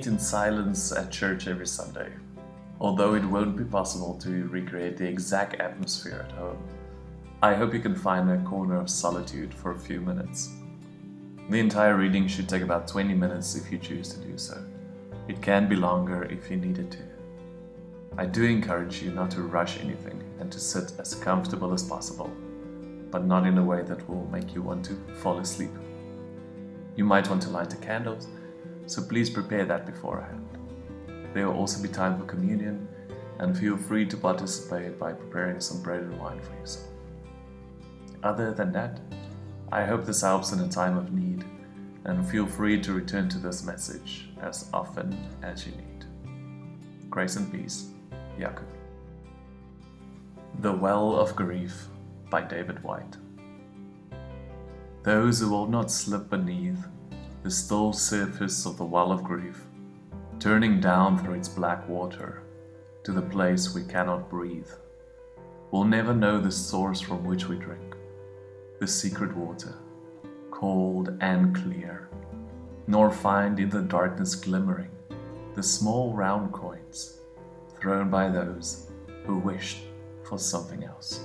in silence at church every Sunday. Although it won't be possible to recreate the exact atmosphere at home, I hope you can find a corner of solitude for a few minutes. The entire reading should take about 20 minutes if you choose to do so. It can be longer if you need it to. I do encourage you not to rush anything and to sit as comfortable as possible, but not in a way that will make you want to fall asleep. You might want to light the candles, so please prepare that beforehand. There will also be time for communion, and feel free to participate by preparing some bread and wine for yourself. Other than that, I hope this helps in a time of need, and feel free to return to this message as often as you need. Grace and peace, Jakob. The Well of Grief by David Whyte. Those who will not slip beneath the still surface of the well of grief, turning down through its black water to the place we cannot breathe, will never know the source from which we drink, the secret water, cold and clear, nor find in the darkness glimmering the small round coins thrown by those who wished for something else.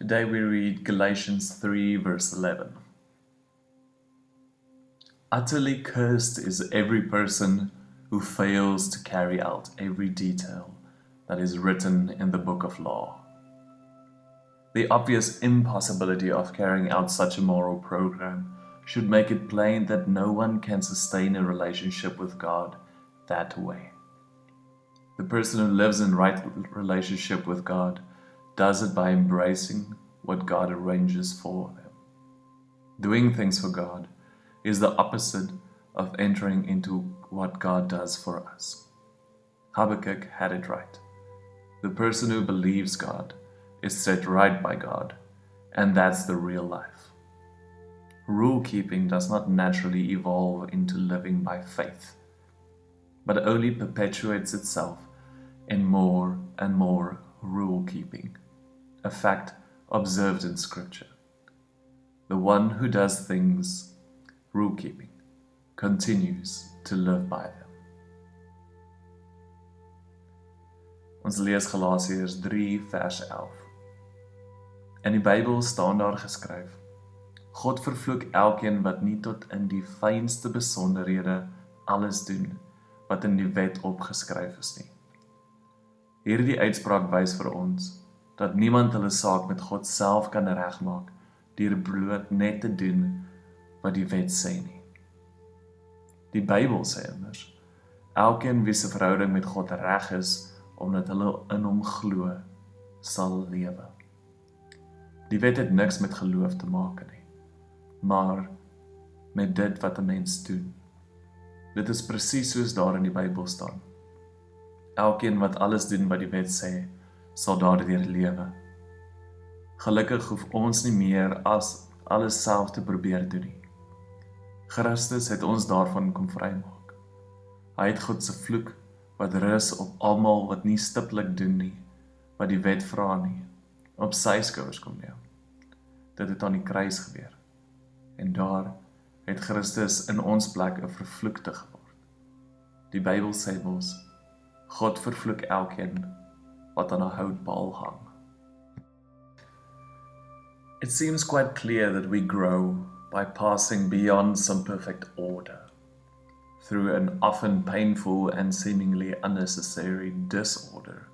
Today we read Galatians 3 verse 11. Utterly cursed is every person who fails to carry out every detail that is written in the book of law. The obvious impossibility of carrying out such a moral program should make it plain that no one can sustain a relationship with God that way. The person who lives in right relationship with God does it by embracing what God arranges for them. Doing things for God is the opposite of entering into what God does for us. Habakkuk had it right. The person who believes God is set right by God, and that's the real life. Rule keeping does not naturally evolve into living by faith, but only perpetuates itself in more and more rule keeping, a fact observed in Scripture. The one who does things, rule keeping, continues to live by them. Ons lees Galasiërs 3 vers 11. In die Bybel staan daar geskryf: God vervloek elkeen wat nie tot in die fynste besonderhede alles doen wat in die wet opgeskryf is nie. Hierdie uitspraak wys vir ons dat niemand hulle saak met God self kan regmaak deur bloot net te doen wat die wet sê nie. Die Bybel sê immers, elkeen wie se verhouding met God reg is omdat hulle in hom glo, sal lewe. Die wet het niks met geloof te maak nie, maar met dit wat 'n mens doen. Dit is presies soos daar in die Bybel staan. Elkeen wat alles doen wat die wet sê, sal daardeur lewe. Gelukkig hoef ons nie meer as alles self te probeer doen nie. Christus het ons daarvan kom vrymaak. Hy het God se vloek wat rus op almal wat nie stiptelik doen nie, wat die wet vra nie, op sy skouers kom neem. Dit het aan die kruis gebeur. En daar het Christus in ons plek 'n vervloekte geword. Die Bybel sê mos, God vervloek elkeen wat aan 'n houtpaal hang. It seems quite clear that we grow by passing beyond some perfect order, through an often painful and seemingly unnecessary disorder,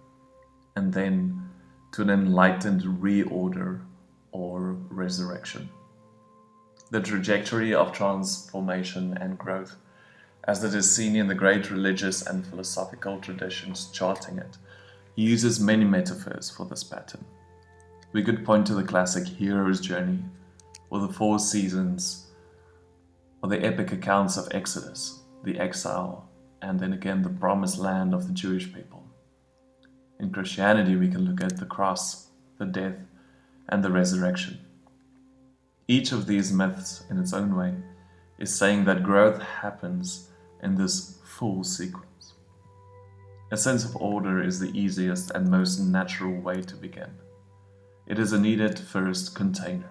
and then to an enlightened reorder or resurrection. The trajectory of transformation and growth, as it is seen in the great religious and philosophical traditions charting it, uses many metaphors for this pattern. We could point to the classic hero's journey, or the four seasons, or the epic accounts of Exodus, the exile, and then again the promised land of the Jewish people. In Christianity, we can look at the cross, the death, and the resurrection. Each of these myths, in its own way, is saying that growth happens in this full sequence. A sense of order is the easiest and most natural way to begin. It is a needed first container.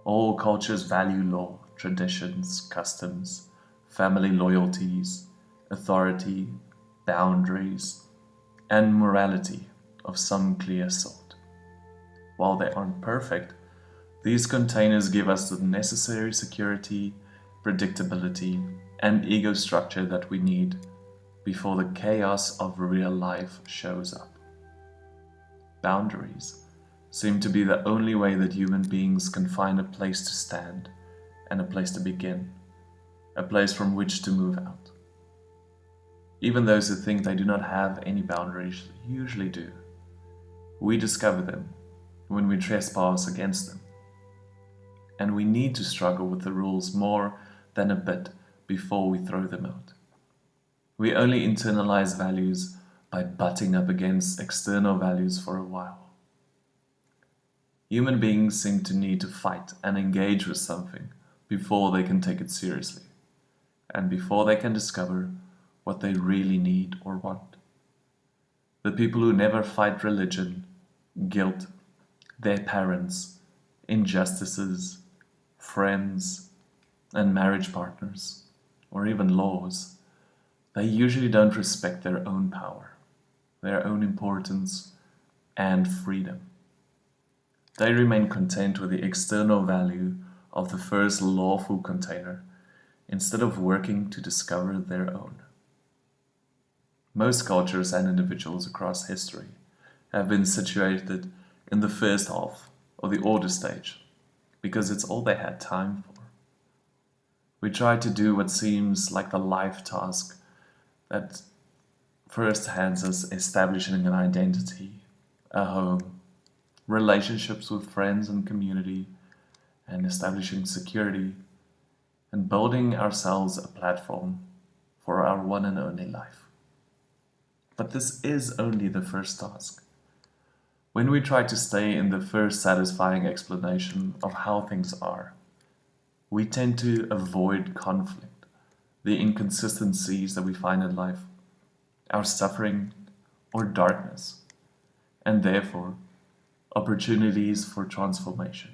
All cultures value law, traditions, customs, family loyalties, authority, boundaries, and morality of some clear sort. While they aren't perfect, these containers give us the necessary security, predictability, and ego structure that we need before the chaos of real life shows up. Boundaries seem to be the only way that human beings can find a place to stand and a place to begin, a place from which to move out. Even those who think they do not have any boundaries usually do. We discover them when we trespass against them. And we need to struggle with the rules more than a bit before we throw them out. We only internalize values by butting up against external values for a while. Human beings seem to need to fight and engage with something before they can take it seriously, and before they can discover what they really need or want. The people who never fight religion, guilt, their parents, injustices, friends, and marriage partners, or even laws, they usually don't respect their own power, their own importance, and freedom. They remain content with the external value of the first lawful container instead of working to discover their own. Most cultures and individuals across history have been situated in the first half of the order stage because it's all they had time for. We try to do what seems like the life task that first hands us establishing an identity, a home, relationships with friends and community, and establishing security, and building ourselves a platform for our one and only life. But this is only the first task. When we try to stay in the first satisfying explanation of how things are, we tend to avoid conflict, the inconsistencies that we find in life, our suffering or darkness, and therefore opportunities for transformation.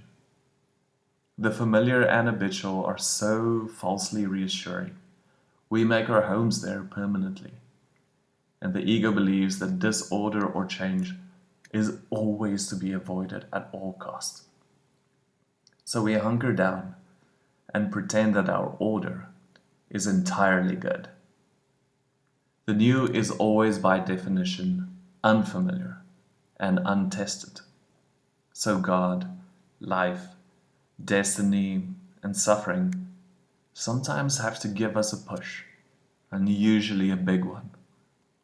The familiar and habitual are so falsely reassuring. We make our homes there permanently, and the ego believes that disorder or change is always to be avoided at all costs. So we hunker down and pretend that our order is entirely good. The new is always by definition unfamiliar and untested. So God, life, destiny, and suffering sometimes have to give us a push, and usually a big one,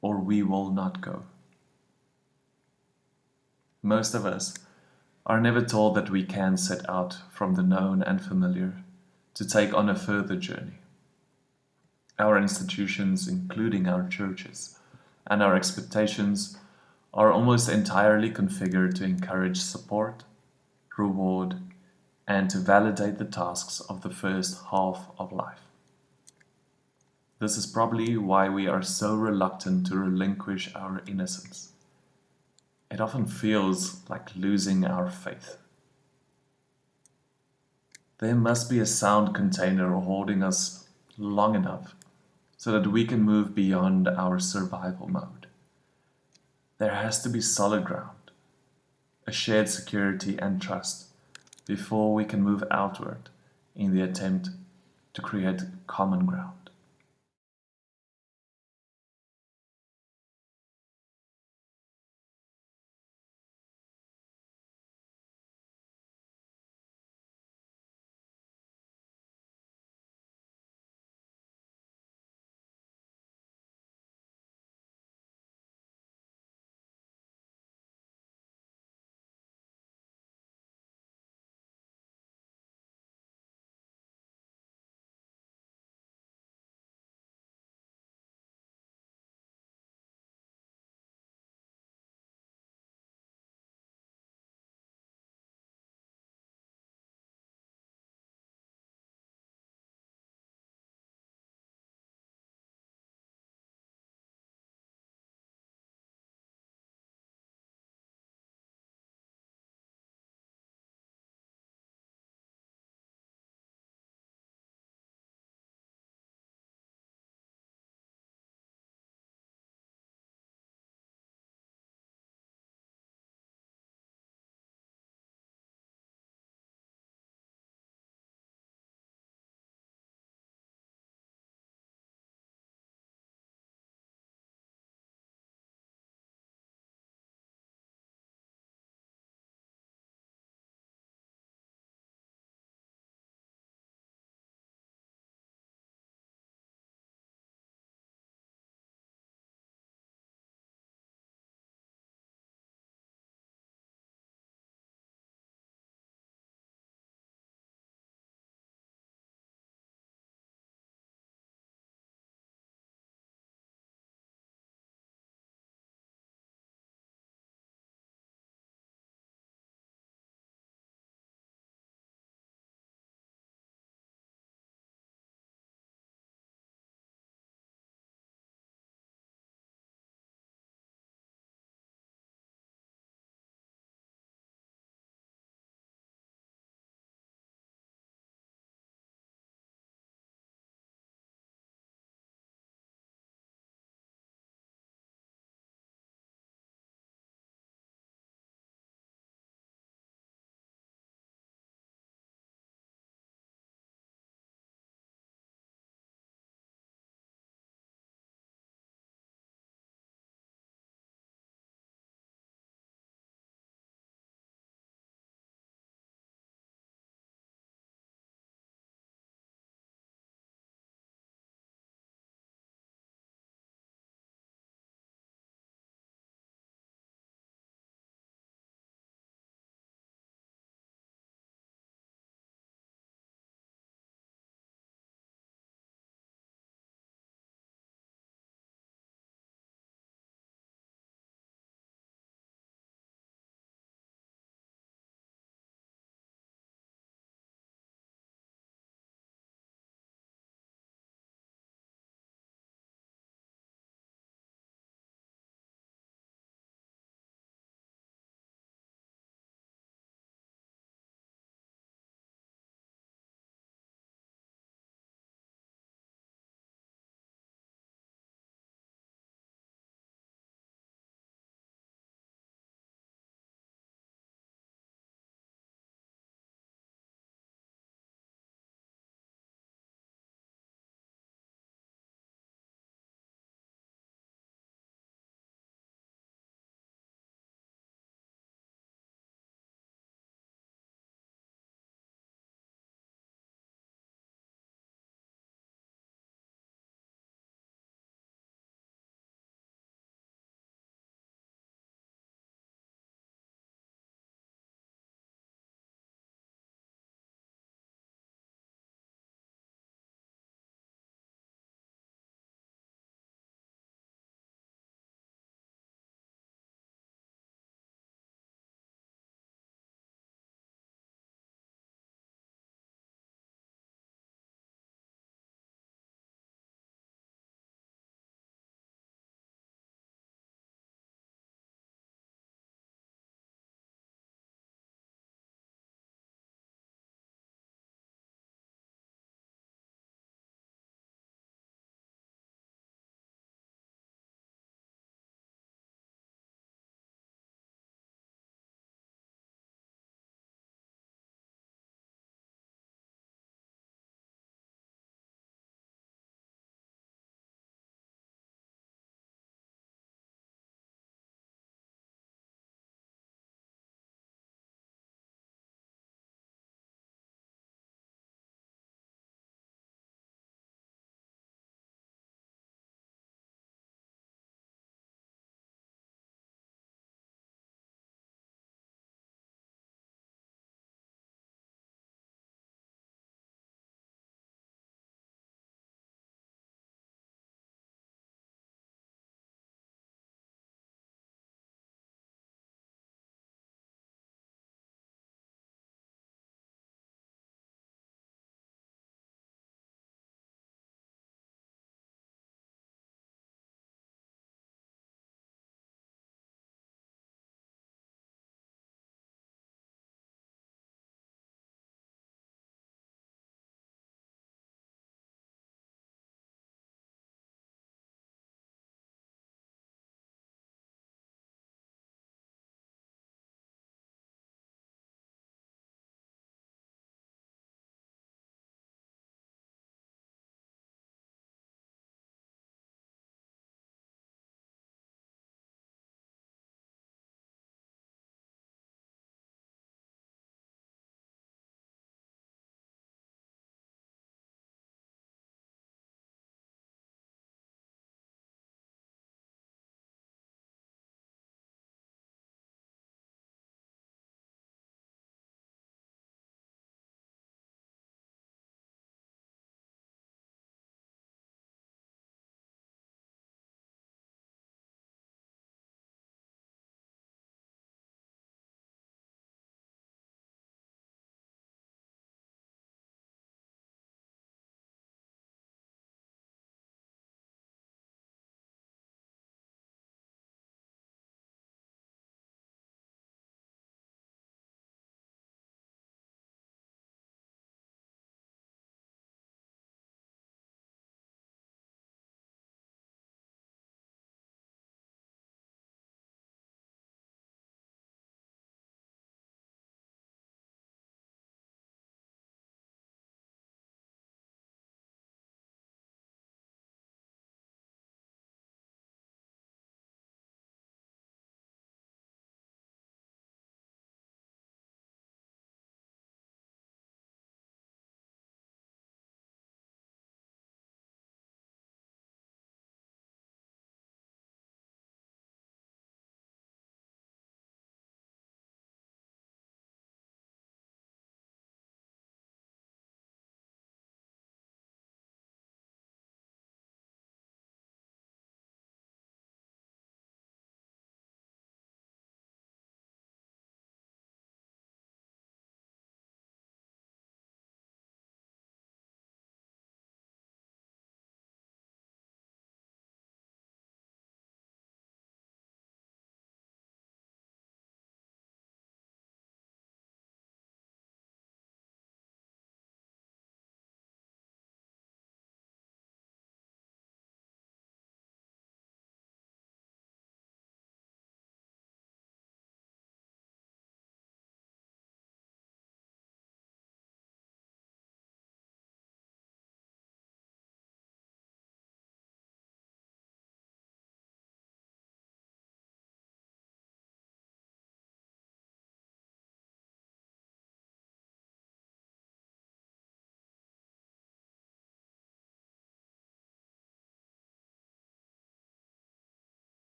or we will not go. Most of us are never told that we can set out from the known and familiar to take on a further journey. Our institutions, including our churches, and our expectations are almost entirely configured to encourage support, reward, and to validate the tasks of the first half of life. This is probably why we are so reluctant to relinquish our innocence. It often feels like losing our faith. There must be a sound container holding us long enough so that we can move beyond our survival mode. There has to be solid ground, a shared security and trust before we can move outward in the attempt to create common ground.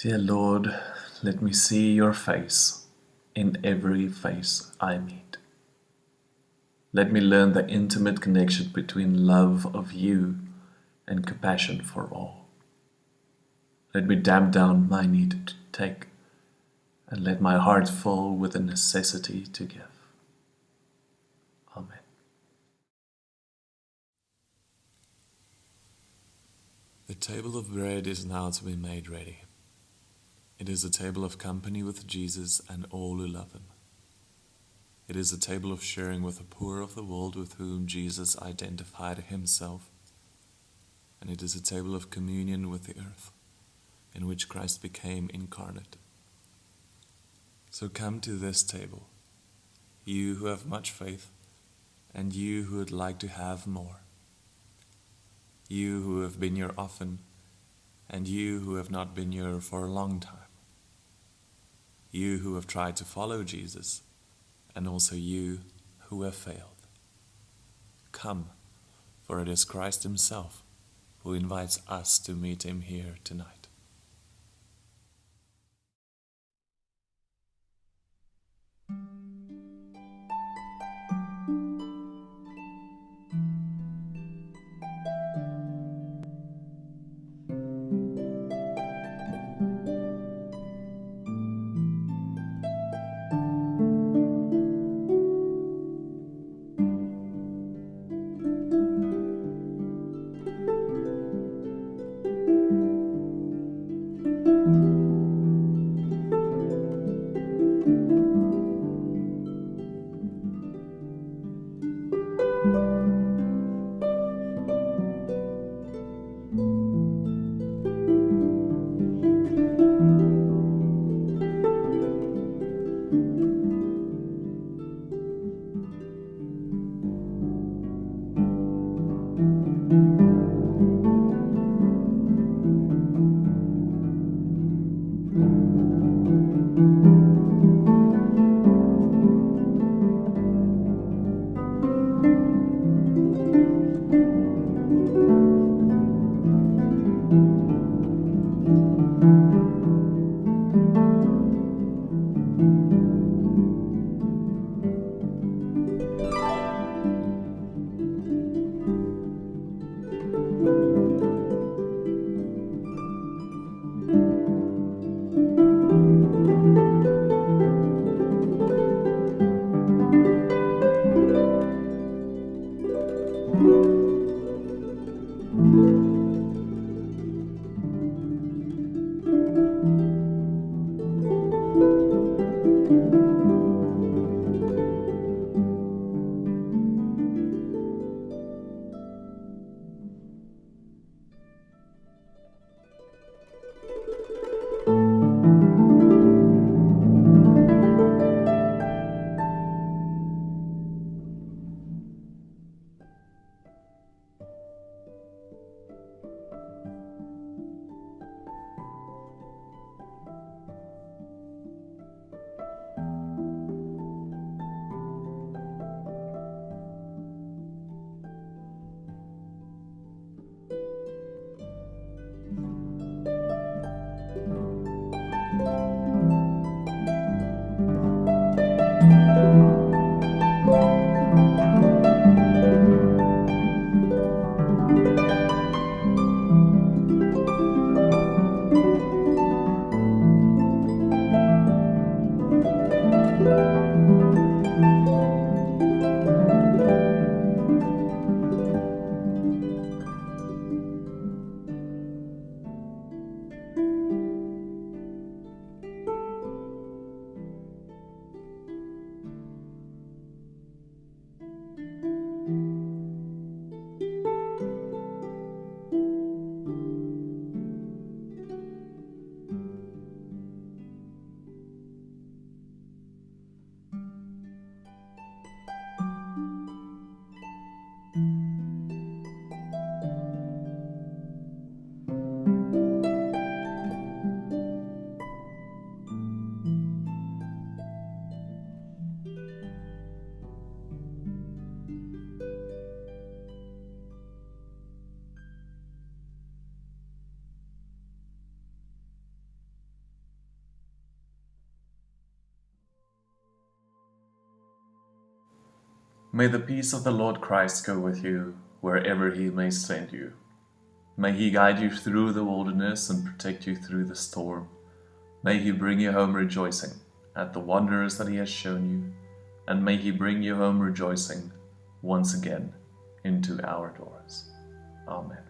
Dear Lord, let me see your face in every face I meet. Let me learn the intimate connection between love of you and compassion for all. Let me damp down my need to take, and let my heart fill with the necessity to give. Amen. The table of bread is now to be made ready. It is a table of company with Jesus and all who love him. It is a table of sharing with the poor of the world with whom Jesus identified himself. And it is a table of communion with the earth, in which Christ became incarnate. So come to this table, you who have much faith, and you who would like to have more. You who have been here often, and you who have not been here for a long time. You who have tried to follow Jesus, and also you who have failed. Come, for it is Christ himself who invites us to meet him here tonight. May the peace of the Lord Christ go with you wherever he may send you. May he guide you through the wilderness and protect you through the storm. May he bring you home rejoicing at the wonders that he has shown you, and may he bring you home rejoicing once again into our doors. Amen.